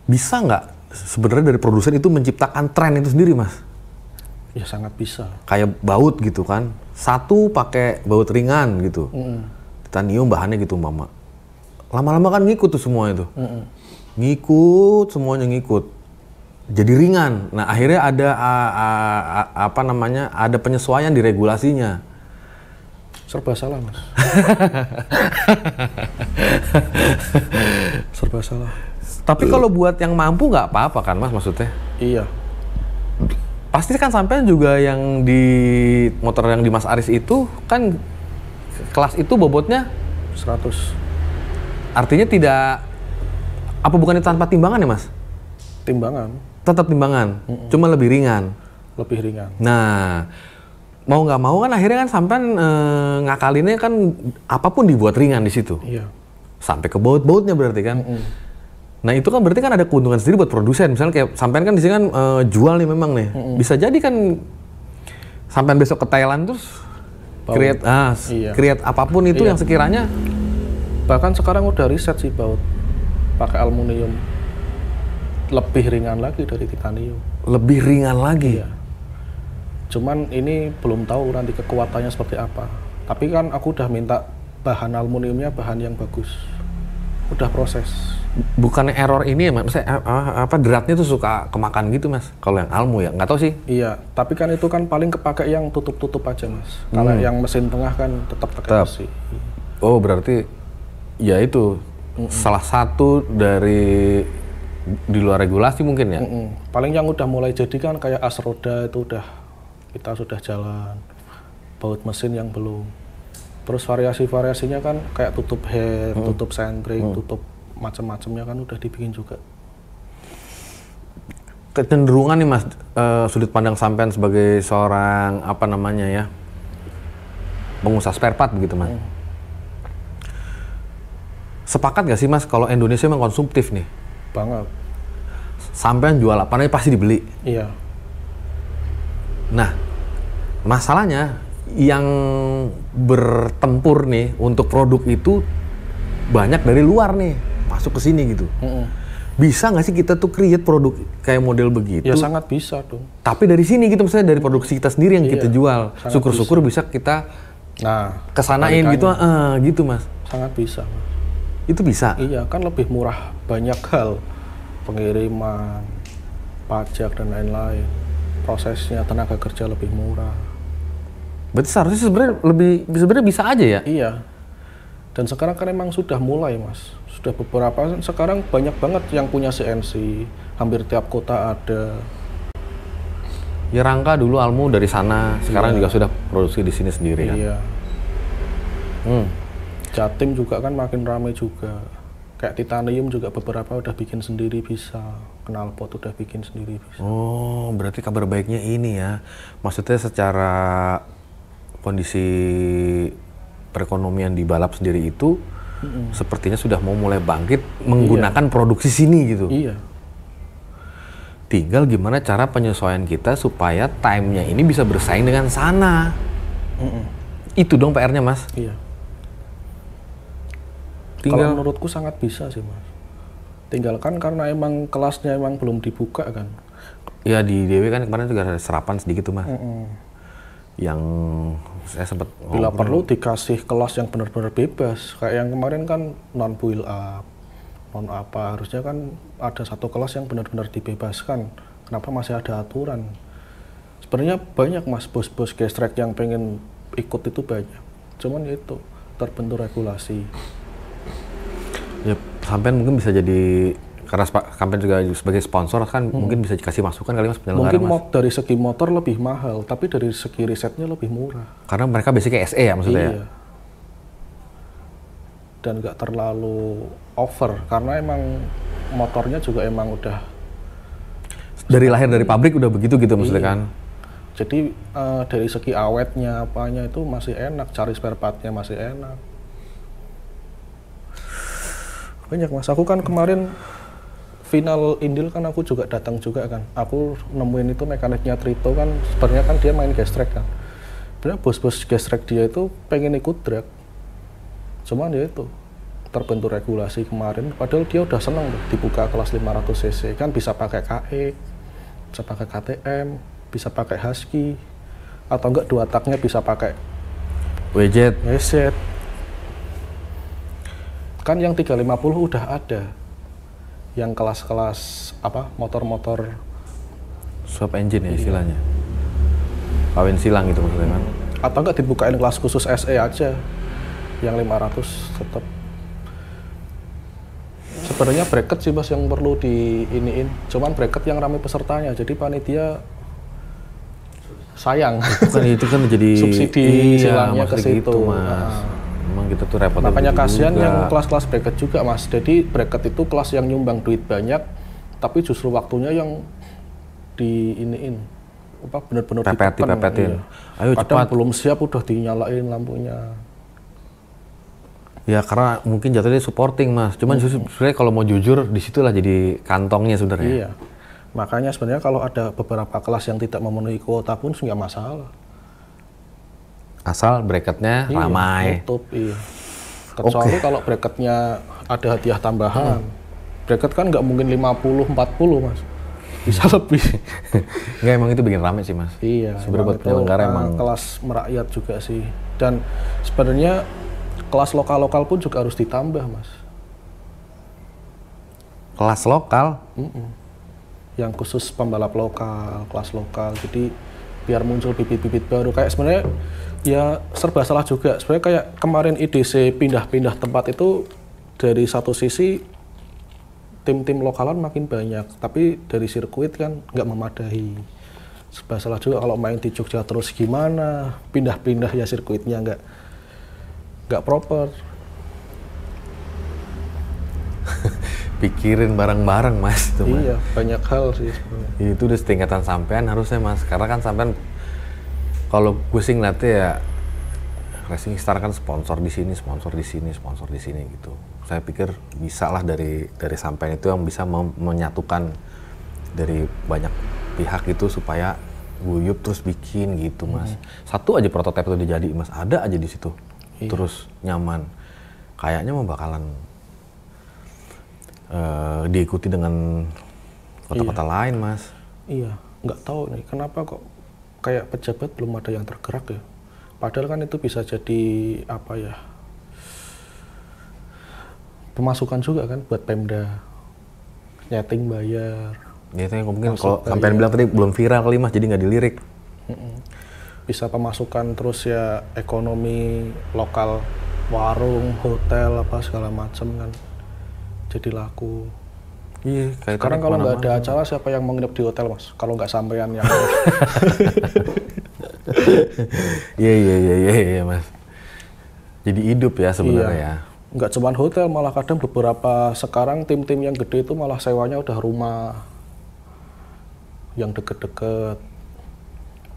Bisa nggak sebenarnya dari produsen itu menciptakan tren itu sendiri, Mas? Ya sangat bisa. Kayak baut gitu kan, satu pakai baut ringan gitu, titanium bahannya gitu mama. Lama-lama kan ngikut tuh semua itu, ngikut semuanya ngikut, jadi ringan. Nah akhirnya ada apa namanya, ada penyesuaian di regulasinya. Serba salah Mas. Serba salah. Tapi kalau buat yang mampu nggak apa-apa kan Mas maksudnya? Iya. Pasti kan sampean juga yang di motor yang di Mas Aris itu kan kelas itu bobotnya 100. artinya tidak, apa bukan itu tanpa timbangan ya Mas? Timbangan Tetap timbangan, cuma lebih ringan. lebih ringan. Nah, mau nggak mau kan akhirnya kan sampean ngakalinnya kan apapun dibuat ringan di situ. Iya. Sampai ke baut-bautnya berarti kan. Nah itu kan berarti kan ada keuntungan sendiri buat produsen. Misalnya kayak sampean kan di sini kan jual nih memang nih. Bisa jadi kan sampean besok ke Thailand terus create Iya. create apapun itu Iya. yang sekiranya. Bahkan sekarang udah riset sih baut pakai aluminium lebih ringan lagi dari titanium. Lebih ringan lagi. Iya. Cuman ini belum tahu nanti kekuatannya seperti apa. Tapi kan aku udah minta bahan aluminiumnya bahan yang bagus. Udah proses. Bukannya error ini ya Mas, maksudnya, apa dratnya tuh suka kemakan gitu Mas. Kalau yang almu ya, nggak tahu sih. Iya, tapi kan itu kan paling kepake yang tutup-tutup aja Mas. Kalau yang mesin tengah kan tetap pakai besi. Oh berarti ya itu salah satu dari Di luar regulasi mungkin ya? Paling yang udah mulai jadi kan kayak as roda itu kita sudah jalan, baut mesin yang belum. Terus variasinya kan kayak tutup head, tutup sentrik, tutup macam-macamnya kan udah dibikin juga. Kecenderungan nih Mas, sudut pandang sampean sebagai seorang apa namanya ya, pengusaha spare part begitu Mas. Sepakat gak sih Mas kalau Indonesia memang konsumtif nih? Banget. Sampean jual apa aja pasti dibeli. Iya. Nah, masalahnya yang bertempur nih untuk produk itu banyak dari luar nih masuk ke sini gitu. Bisa nggak sih kita tuh create produk kayak model begitu? Ya sangat bisa dong. Tapi dari sini gitu, misalnya dari produksi kita sendiri yang kita jual. Syukur-syukur bisa kita kesanain gitu, gitu Mas. Sangat bisa. Mas. Itu bisa? Iya, kan lebih murah banyak hal. Pengiriman, pajak dan lain-lain. Prosesnya tenaga kerja lebih murah. Berarti seharusnya sebenarnya bisa aja ya? Iya. Dan sekarang kan emang sudah mulai Mas. Sudah beberapa, sekarang banyak banget yang punya CNC. Hampir tiap kota ada. Ya Rangka dulu Almu dari sana, sekarang juga sudah produksi di sini sendiri kan? Iya. Jatim juga kan makin ramai juga. Kayak titanium juga beberapa udah bikin sendiri bisa. Knalpot udah bikin sendiri bisa. Oh, berarti kabar baiknya ini ya. Maksudnya secara kondisi perekonomian di balap sendiri itu sepertinya sudah mau mulai bangkit menggunakan produksi sini gitu. Iya. Tinggal gimana cara penyesuaian kita supaya time-nya ini bisa bersaing dengan sana. Itu dong PR-nya Mas. Iya. Tinggal kalau menurutku sangat bisa sih Mas. Tinggalkan karena emang kelasnya emang belum dibuka kan. Ya di DW kan kemarin juga ada serapan sedikit tuh Mas. Yang saya sempat bila perlu dikasih kelas yang benar-benar bebas. Kayak yang kemarin kan non build up, non apa, harusnya kan ada satu kelas yang benar-benar dibebaskan. Kenapa masih ada aturan? Sebenarnya banyak Mas bos-bos gestrek yang pengen ikut itu banyak. Cuman itu terbentur regulasi. Ya, sampean mungkin bisa jadi, karena sampean juga sebagai sponsor kan mungkin bisa dikasih masukan kali Mas penyelenggara Mungkin Mas. dari segi motor lebih mahal, tapi dari segi risetnya lebih murah. Karena mereka basicnya SE ya maksudnya Iya. ya? Dan nggak terlalu over, karena emang motornya juga emang udah Dari lahir dari pabrik udah begitu gitu maksudnya kan? Jadi dari segi awetnya, apanya itu masih enak, cari spare part-nya masih enak. Banyak Mas, aku kan kemarin final Indil kan aku juga datang juga kan. Aku nemuin itu mekaniknya Trito kan, sebenarnya kan dia main gestrek kan. Sebenarnya bos-bos gestrek dia itu pengen ikut drag. Cuman dia itu terbentur regulasi kemarin, padahal dia udah seneng tuh dibuka kelas 500 cc kan, bisa pakai KE, bisa pakai KTM, bisa pakai Husky, atau enggak dua taknya bisa pakai WZ. Kan yang 350 udah ada. Yang kelas-kelas apa motor-motor Swap engine ya istilahnya. Kawin silang gitu maksudnya kan. Atau enggak dibukain kelas khusus SE aja. Yang 500 tetap. Sebenarnya bracket sih Mas yang perlu diiniin. Cuman bracket yang ramai pesertanya. Jadi panitia sayang. Kan itu kan jadi subsidi silangnya ke situ. Gitu, Mas. Memang kita tuh repot. Makanya kasihan yang kelas-kelas bracket juga Mas. Jadi bracket itu kelas yang nyumbang duit banyak, tapi justru waktunya yang diiniin. Apa benar-benar dipepetin. Iya. Ayo kadang cepat. belum siap udah dinyalain lampunya. Ya karena mungkin jatuhnya supporting Mas. Cuman sebenarnya kalau mau jujur disitulah jadi kantongnya sebenarnya. Iya. Makanya sebenarnya kalau ada beberapa kelas yang tidak memenuhi kuota pun nggak masalah. Asal bracketnya ramai. Tutup, iya. Kecuali kalau bracketnya ada hadiah tambahan. Bracket kan nggak mungkin 50-40 Mas. Bisa lebih. Nggak, emang itu bikin rame sih Mas. Iya. Sebenarnya buat penyelenggara emang. Kelas merakyat juga sih. Dan sebenarnya kelas lokal-lokal pun juga harus ditambah Mas. Kelas lokal? Yang khusus pembalap lokal, kelas lokal. Jadi biar muncul bibit-bibit baru. Kayak sebenarnya ya serba salah juga. Sebenarnya kayak kemarin IDC pindah-pindah tempat itu dari satu sisi tim-tim lokalan makin banyak, tapi dari sirkuit kan nggak memadai. Serba salah juga kalau main di Jogja terus gimana, pindah-pindah ya sirkuitnya nggak proper. Pikirin bareng-bareng mas itu mas. Iya, banyak hal sih sebenarnya. Itu udah setingkatan sampean harusnya mas, karena kan sampean kalau gue sih ngeliatnya ya Racing Star kan sponsor di sini gitu. Saya pikir bisa lah dari sampean itu yang bisa menyatukan dari banyak pihak itu supaya guyup terus bikin gitu mas. Satu aja prototipe itu udah jadi mas, ada aja di situ. Iya. Terus nyaman. Kayaknya mau bakalan diikuti dengan kota-kota lain mas. Iya, nggak tahu nih kenapa kok kayak pejabat belum ada yang tergerak ya. Padahal kan itu bisa jadi apa ya, pemasukan juga kan buat Pemda, nyeting bayar. Ya itu yang mungkin kalau sampean bilang tadi belum viral kali mas, jadi nggak dilirik. Bisa pemasukan terus ya, ekonomi lokal, warung, hotel apa segala macam kan jadi laku. Iya, kayak sekarang kalau nggak ada acara siapa yang mau nginep di hotel mas? Kalau nggak sampean yang Iya mas. Jadi hidup ya sebenarnya ya. Nggak cuma hotel, malah kadang beberapa sekarang tim-tim yang gede itu malah sewanya udah rumah yang deket-deket.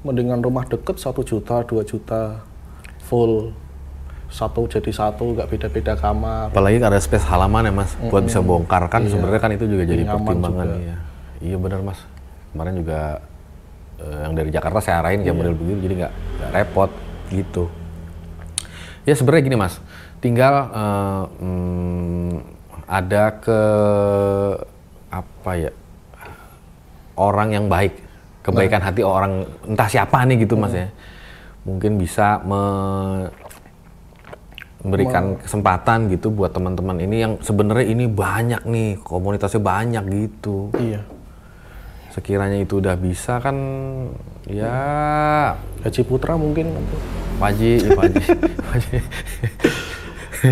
Mendingan rumah deket 1 juta, 2 juta full. Satu jadi satu, nggak beda-beda kamar. Apalagi ada space halaman ya mas, buat bisa bongkar kan. Iya. Sebenarnya kan itu juga jadi pertimbangan. Iya, iya benar mas. Kemarin juga yang dari Jakarta saya arahin kayak model begitu, jadi nggak repot gitu. Ya sebenarnya gini mas, tinggal ada orang yang baik, kebaikan hati orang entah siapa nih gitu mas ya, mungkin bisa memberikan kesempatan gitu buat teman-teman ini yang sebenarnya ini banyak nih, komunitasnya banyak gitu. Iya. Sekiranya itu udah bisa kan ya Haji Putra mungkin Paji.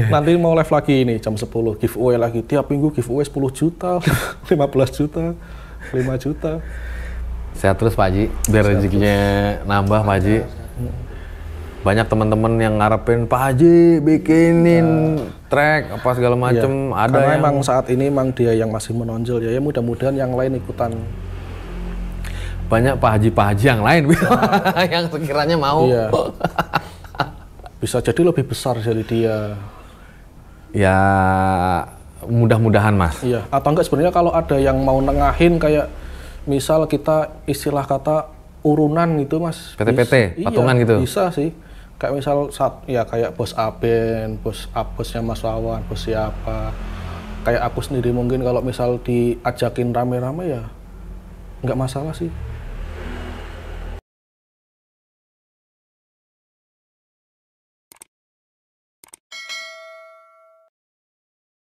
Nanti mau live lagi ini jam 10, giveaway lagi. Tiap minggu giveaway 10 juta, 15 juta, 5 juta. Sehat terus Pak Haji, biar rezekinya nambah Pak Haji. Banyak teman-teman yang ngarepin Pak Haji bikinin track apa segala macem. Iya. Ada karena yang emang saat ini emang dia yang masih menonjol ya. Mudah-mudahan yang lain ikutan. Banyak Pak Haji yang lain yang sekiranya mau. Iya. Bisa jadi lebih besar dari dia. Ya mudah-mudahan mas. Iya. Atau enggak sebenarnya kalau ada yang mau nengahin kayak misal kita istilah kata urunan gitu mas. PT-PT, patungan iya, gitu. Bisa sih. Kayak misal ya kayak bos Aben, bosnya Mas Wawan, bos siapa. Kayak aku sendiri mungkin kalau misal diajakin rame-rame ya nggak masalah sih.